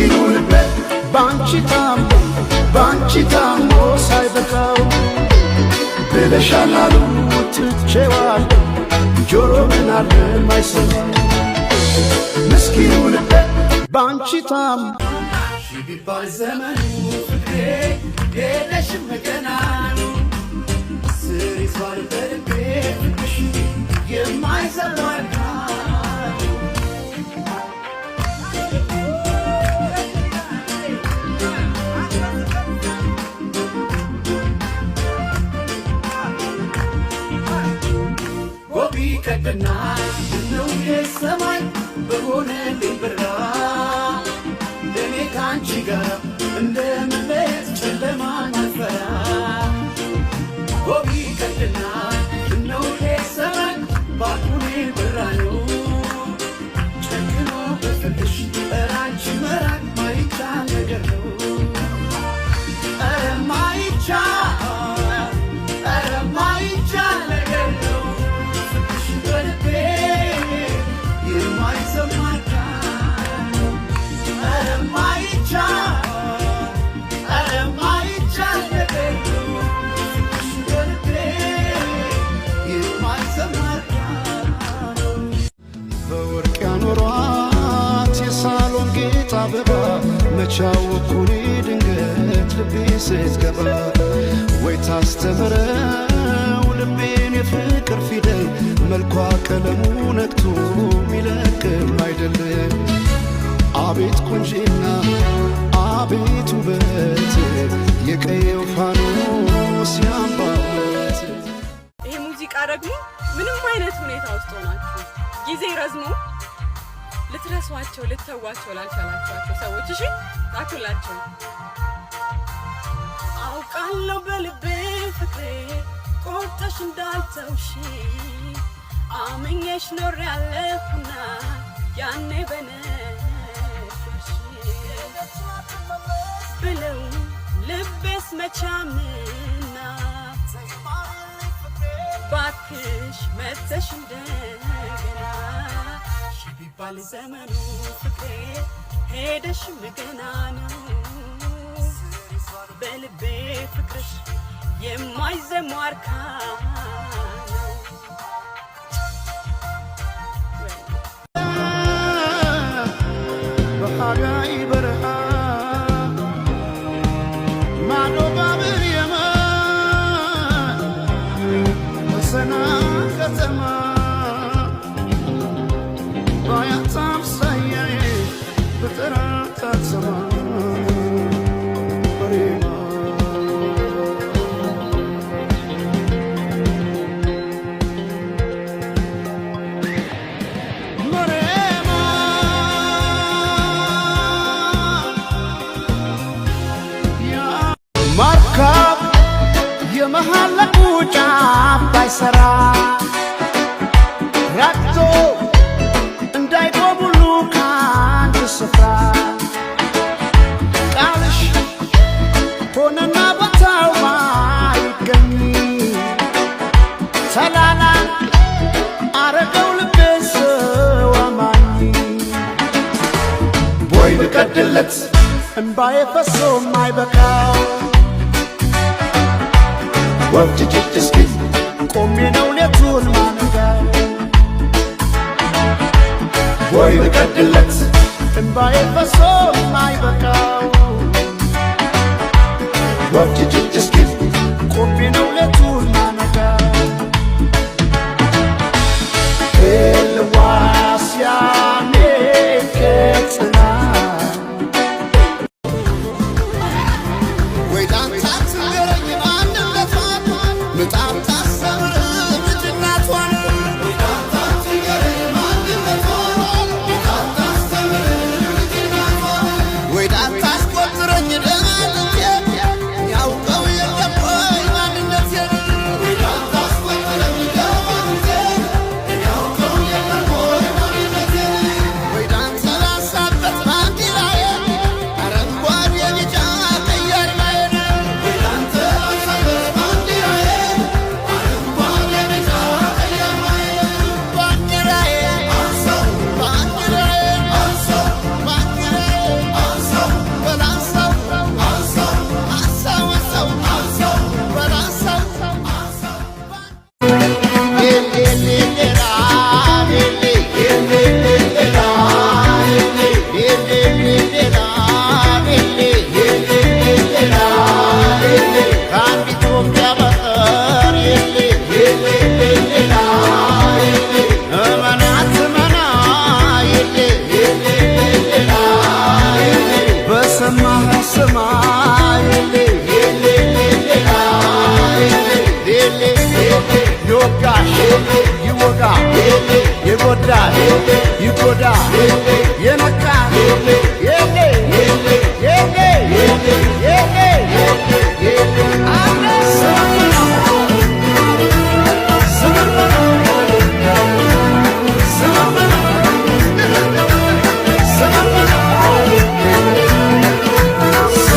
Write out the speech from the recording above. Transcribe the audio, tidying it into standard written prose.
ምስኪኑ ልቤ ባንቺ ታሞ ሳይበቃው ብለሻል አሉ ትቼዋለሁ ጆሮ ምን አለ ማይሰማ ምስኪኑ ልቤ ባንቺ ታሞ ቢባል ዘመኑ ፍቅሬ የለሽም ገና ነው ስር ይዟል በልቤ ፍቅርሽ የማይዘልቅ ቀድና ነው የሰማይ በሆነ ልብራ ለኔ ካንቺ ጋር እንደምለስ ጨለማ ነፈራ ጎቢ ቀድና ነው የሰማይ ባሁኔ ብራ ነው ጨክኖ በፍቅርሽ ራንቺ መራቅ ማይቻል ነገር ነው አበባ መቻወኩኔ ድንገት ልቤ ስትገባ ወይ ታስተምረው ልቤን የፍቅር ፊደል መልኳ ቀለሙ ነክቶ ሚለቅም አይደለም አቤት ቁንጂና አቤት ውበት የቀየው ፋኖስ ያምባበት ይህ ሙዚቃ ደግሞ ምንም አይነት ሁኔታ ውስጥ ሆናችሁ ጊዜ ረዝሞ ልትረሷቸው ልትተዋቸው ላልቻላችሁ ሰዎች እሺ ታኩላችሁ አውቃለሁ በልቤ ፍቅሬ ቆርጠሽ እንዳልተውሽ አምኜሽ ኖሬያለሁና ያኔ በነሽ ብለው ልቤስ መቻምና ባክሽ መተሽ እንደገና ቢባል ዘመኑ ፍቅሬ ሄደሽም ገና ነው በልቤ ፍቅርሽ የማይዘሟርካ በሃጋይ በረሃ ማዶ ባብር የማ ወሰና ከተማ ማርካብ የመሃለቁ ጫፍ ባይሰራ ረግቶ እንዳይቆሙሉ ከአንድ ስፍራ ቃልሽ ሆነና ቦታው ማይገኝ ተላላ አረገው ልቤን ሰው አማኝ ቦይ ልቀድለት እምባዬ ፈሶ ማይበቃው ወፍጅጅት እስኪ ቆሜ ነው ሌቱን ማነጋው ቦይ ልቀድለት እምባዬ ፈሶ ማይበቃው ወፍጅጅት እስኪ ቆሜ ነው ሌቱን ማነጋው ልዋስ ያኔ ከጽና ይጎዳ